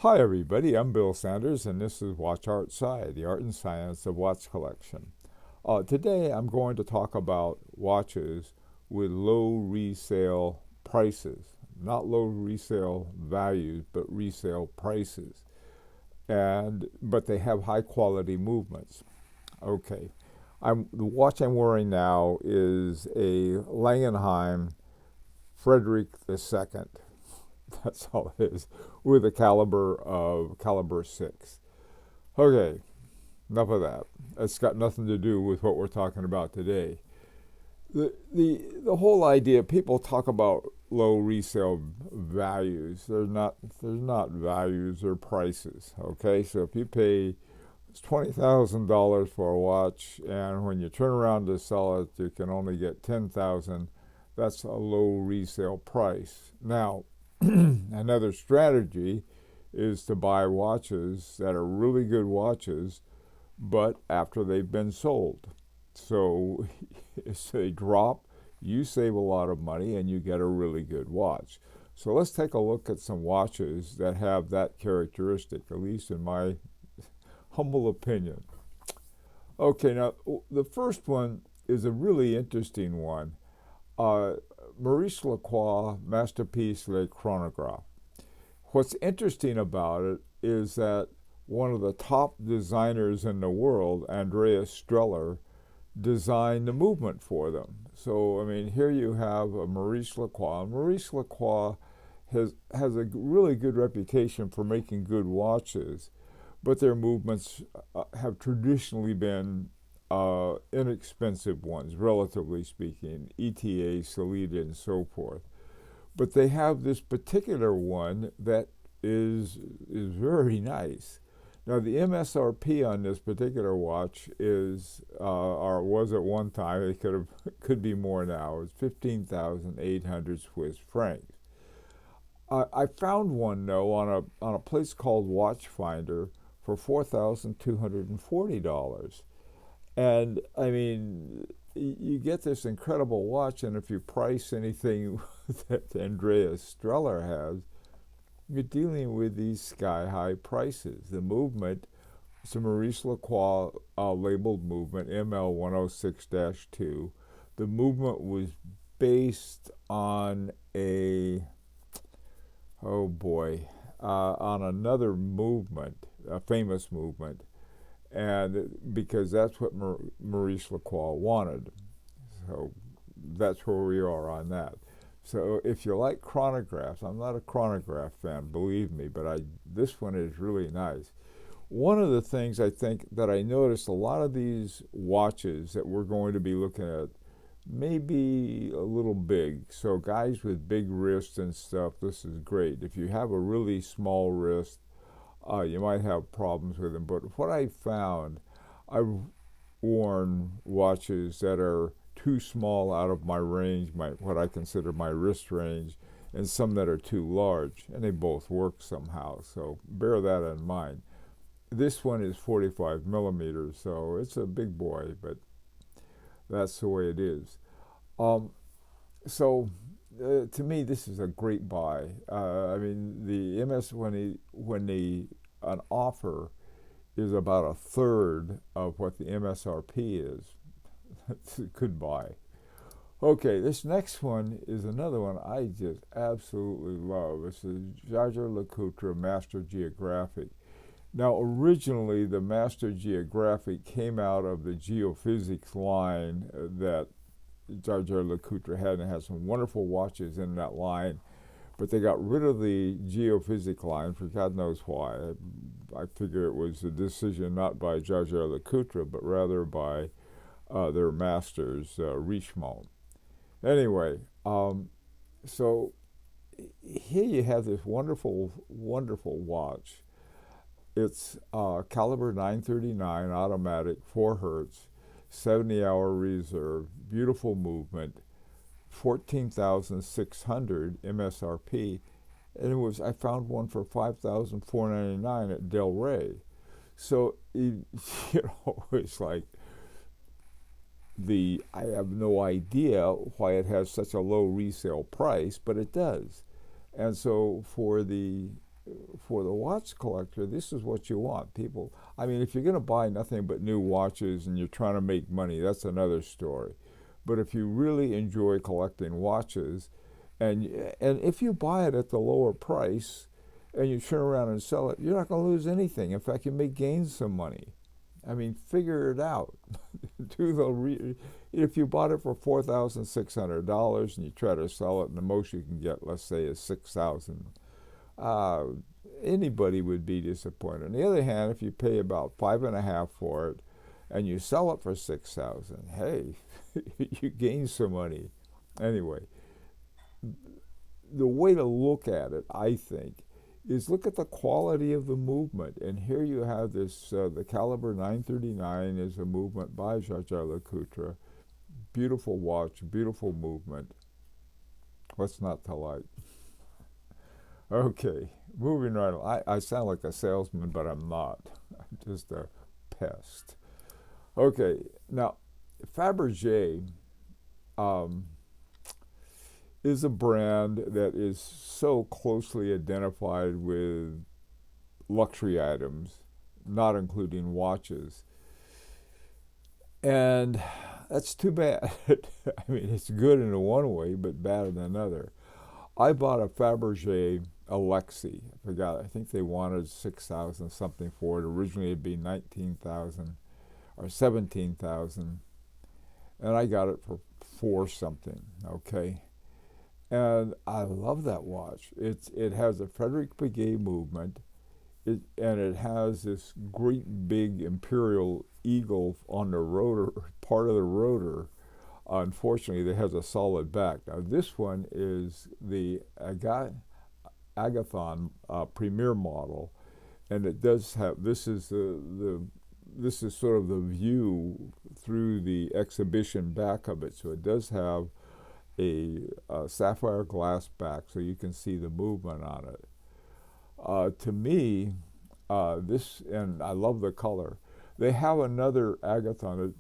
Hi everybody, I'm Bill Sanders and this is Watch Art Sci, the art and science of watch collection. Today I'm going to talk about watches with low resale prices. Not low resale values, but resale prices. But they have high quality movements. Okay, the watch I'm wearing now is a Langenheim Frederick II. That's all it is, with a caliber 6. Okay, enough of that. It's got nothing to do with what we're talking about today. The whole idea, people talk about low resale values. There's not values or prices. Okay, so if you pay $20,000 for a watch, and when you turn around to sell it, you can only get $10,000. That's a low resale price. Now, another strategy is to buy watches that are really good watches, but after they've been sold. So if they drop, you save a lot of money and you get a really good watch. So let's take a look at some watches that have that characteristic, at least in my humble opinion. Okay, now the first one is a really interesting one. Maurice Lacroix Masterpiece Le Chronographe. What's interesting about it is that one of the top designers in the world, Andreas Streller, designed the movement for them. So, I mean, here you have a Maurice Lacroix. Maurice Lacroix has a really good reputation for making good watches, but their movements have traditionally been inexpensive ones, relatively speaking, ETA, Solida, and so forth. But they have this particular one that is very nice. Now the MSRP on this particular watch is, or was at one time, it could be more now. It's 15,800 Swiss francs. I found one though on a place called Watchfinder for $4,240. And I mean, you get this incredible watch, and if you price anything that Andreas Streller has, you're dealing with these sky-high prices. The movement, it's a Maurice Lacroix labeled movement, ML106-2. The movement was based on on another movement, a famous movement, and because that's what Maurice Lacroix wanted. So that's where we are on that. So if you like chronographs, I'm not a chronograph fan, believe me, but this one is really nice. One of the things I think that I noticed, a lot of these watches that we're going to be looking at may be a little big. So guys with big wrists and stuff, this is great. If you have a really small wrist, you might have problems with them. But what I found, I've worn watches that are too small out of my range, what I consider my wrist range, and some that are too large, and they both work somehow. So bear that in mind. This one is 45 millimeters, so it's a big boy, but that's the way it is. To me, this is a great buy. I mean, the an offer is about a third of what the MSRP is. It's a good buy. Okay, this next one is another one I just absolutely love. It's the JaegerLeCoultre Master Geographic. Now, originally, the Master Geographic came out of the geophysics line that JaegerLeCoultre had, and had some wonderful watches in that line. But they got rid of the geophysics line for God knows why. I figure it was a decision not by JaegerLeCoultre, but rather by their masters, Richemont. Anyway, so here you have this wonderful, wonderful watch. It's caliber 939 automatic, 4 hertz, 70-hour reserve, beautiful movement, 14,600 MSRP, and I found one for 5,499 at Del Rey. So it's like I have no idea why it has such a low resale price, but it does. And so for the for the watch collector, this is what you want. People, I mean, if you're going to buy nothing but new watches and you're trying to make money, that's another story. But if you really enjoy collecting watches, and if you buy it at the lower price and you turn around and sell it, you're not going to lose anything. In fact, you may gain some money. I mean, figure it out. If you bought it for $4,600 and you try to sell it, and the most you can get, let's say, is $6,000, anybody would be disappointed. On the other hand, if you pay about 5.5 for it and you sell it for $6,000, hey, you gain some money. Anyway, the way to look at it, I think, is look at the quality of the movement. And here you have this, the caliber 939 is a movement by JaegerLeCoultre. Beautiful watch, beautiful movement. What's not to like? Okay, moving right on. I sound like a salesman, but I'm not. I'm just a pest. Okay, now, Fabergé is a brand that is so closely identified with luxury items, not including watches. And that's too bad. I mean, it's good in one way, but bad in another. I bought a Fabergé Alexi. I forgot. I think they wanted 6,000 something for it. Originally, it'd be 19,000 or 17,000, and I got it for 4 something. Okay. And I love that watch. It has a Frederick Piguet movement, and it has this great big imperial eagle on the rotor, part of the rotor. Unfortunately, it has a solid back. Now this one is the Agathon Premier model, and it does have. This is this is sort of the view through the exhibition back of it. So it does have a sapphire glass back, so you can see the movement on it. To me, this, and I love the color. They have another Agathon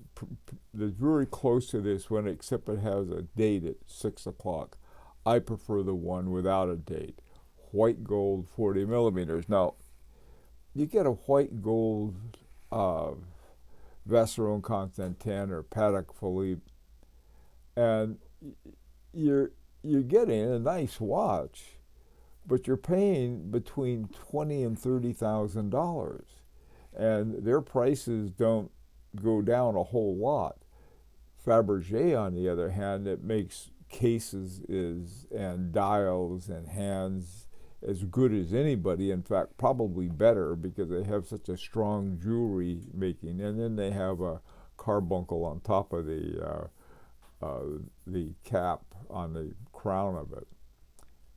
that's very close to this one, except it has a date at 6 o'clock. I prefer the one without a date. White gold, 40 millimeters. Now, you get a white gold Vacheron Constantin or Patek Philippe, and you're getting a nice watch, but you're paying between $20,000 and $30,000, and their prices don't go down a whole lot. Fabergé, on the other hand, it makes cases and dials and hands as good as anybody. In fact, probably better, because they have such a strong jewelry making, and then they have a carbuncle on top of the cap on the crown of it.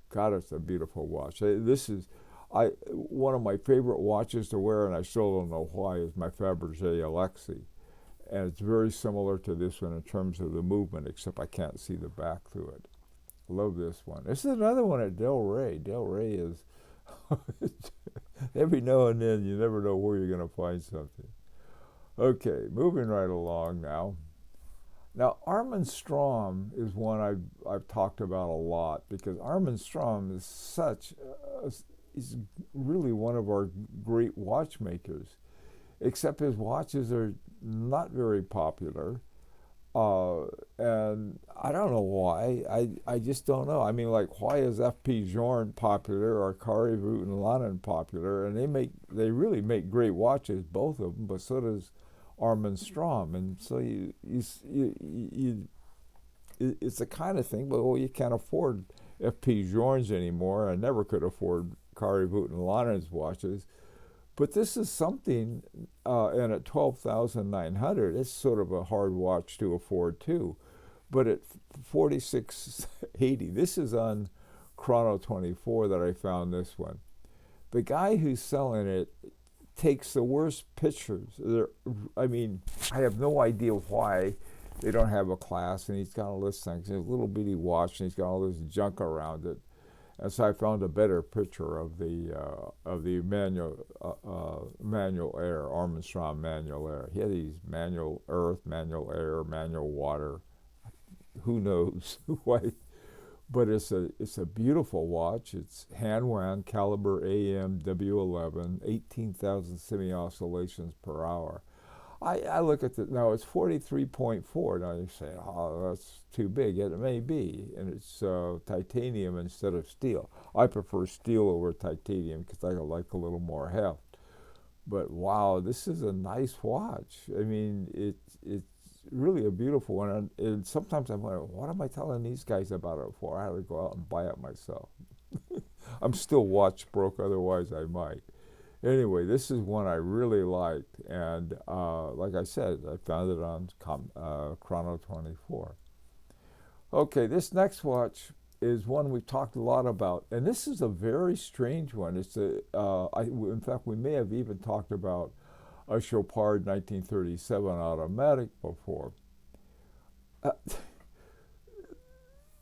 God, it's a beautiful watch. This is one of my favorite watches to wear, and I still don't know why, is my Fabergé Alexi. And it's very similar to this one in terms of the movement, except I can't see the back through it. Love this one. This is another one at Del Rey. Del Rey is, every now and then, you never know where you're going to find something. Okay, moving right along now. Now, Arman STM is one I've talked about a lot, because Arman STM is he's really one of our great watchmakers, except his watches are not very popular, and I don't know why. I just don't know. I mean, like, why is F.P. Journe popular or Kari Vuitton popular? And they really make great watches, both of them, but so does Arman STM. And so it's the kind of thing, but you can't afford F.P. Journe's anymore. I never could afford Kari Vuitton watches. But this is something, and at $12,900, it's sort of a hard watch to afford too. But at $46.80, this is on Chrono 24 that I found this one. The guy who's selling it takes the worst pictures. I mean, I have no idea why they don't have a class, and he's got all this thing. It's a little bitty watch, and he's got all this junk around it. And so I found a better picture of the manual air, Arman STM manual air. He had these manual earth, manual air, manual water. Who knows why But it's a beautiful watch. It's hand wound, caliber AM W11, 18,000 semi-oscillations per hour. I look at it now. It's 43.4. Now you say, oh, that's too big. It may be, and it's titanium instead of steel. I prefer steel over titanium because I like a little more heft. But wow, this is a nice watch. I mean, it's really a beautiful one. And sometimes I'm like, what am I telling these guys about it for? I had to go out and buy it myself. I'm still watch broke, otherwise I might. Anyway, this is one I really liked, and like I said, I found it on Chrono 24. Okay, this next watch is one we talked a lot about, and this is a very strange one. It's in fact, we may have even talked about a Chopard 1937 automatic before.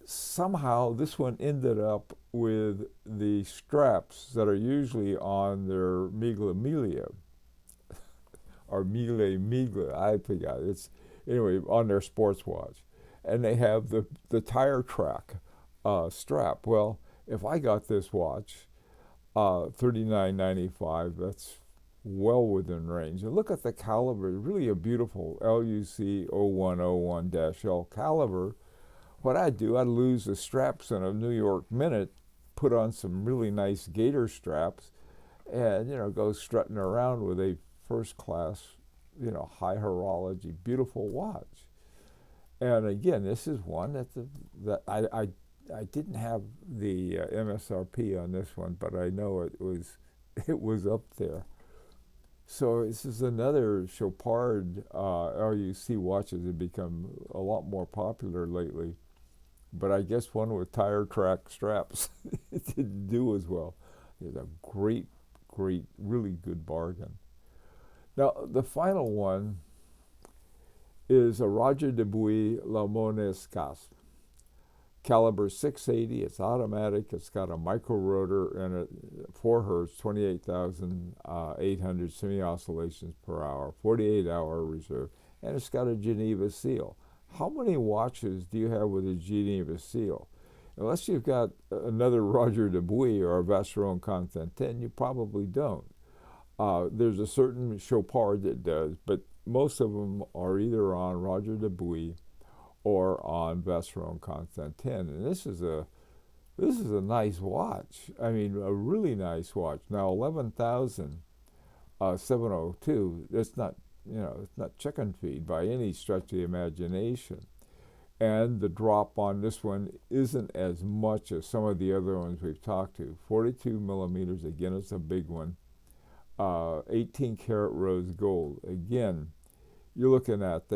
Somehow this one ended up with the straps that are usually on their Miglia or Miglia, I forgot. It's anyway on their sports watch, and they have the tire track strap. Well, if I got this watch, $39.95, that's well within range. And look at the caliber, really a beautiful LUC 0101-L caliber. What I'd do, I'd lose the straps in a New York Minute, put on some really nice gator straps, and go strutting around with a first class, high horology, beautiful watch. And again, this is one that I didn't have the MSRP on this one, but I know it was up there. So this is another Chopard LUC watches that have become a lot more popular lately. But I guess one with tire track straps it didn't do as well. It's a great, really good bargain. Now, the final one is a Roger Dubuis La Monescas. Caliber 680, it's automatic, it's got a micro rotor and a 4 hertz, 28,800 semi-oscillations per hour, 48-hour reserve, and it's got a Geneva seal. How many watches do you have with a Geneva seal? Unless you've got another Roger Dubuis or a Vacheron Constantin, you probably don't. There's a certain Chopard that does, but most of them are either on Roger Dubuis or on Vacheron Constantin. And this is a nice watch. I mean, a really nice watch. Now, 11,702. That's not it's not chicken feed by any stretch of the imagination. And the drop on this one isn't as much as some of the other ones we've talked to. 42 millimeters, again, it's a big one. 18 karat rose gold. Again, you're looking at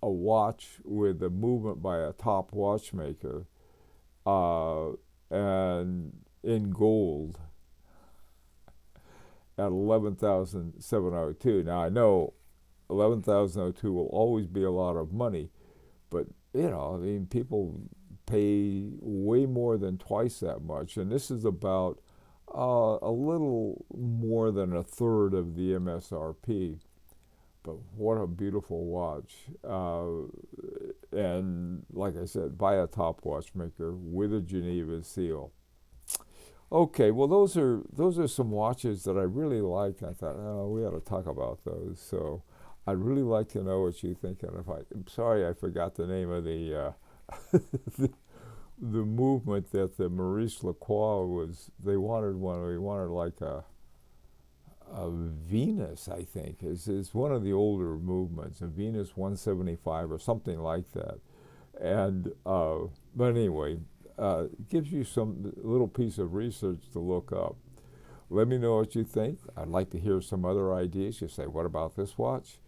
a watch with a movement by a top watchmaker and in gold at 11,702. Now, I know 11,002 will always be a lot of money, but I mean, people pay way more than twice that much, and this is about a little more than a third of the MSRP. But what a beautiful watch, and like I said, by a top watchmaker with a Geneva seal. Okay, well, those are some watches that I really like. I thought, we ought to talk about those. So I'd really like to know what you think. And I'm sorry I forgot the name of the the movement that the Maurice Lacroix was. They wanted one. They wanted like a Venus, I think, is one of the older movements, a Venus 175 or something like that. And but anyway, it gives you some little piece of research to look up. Let me know what you think. I'd like to hear some other ideas. You say, what about this watch?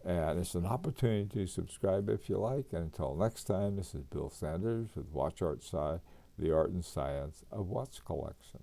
And it's an opportunity to subscribe if you like. And until next time, this is Bill Sanders with Watch Art Sci, the art and science of watch collection.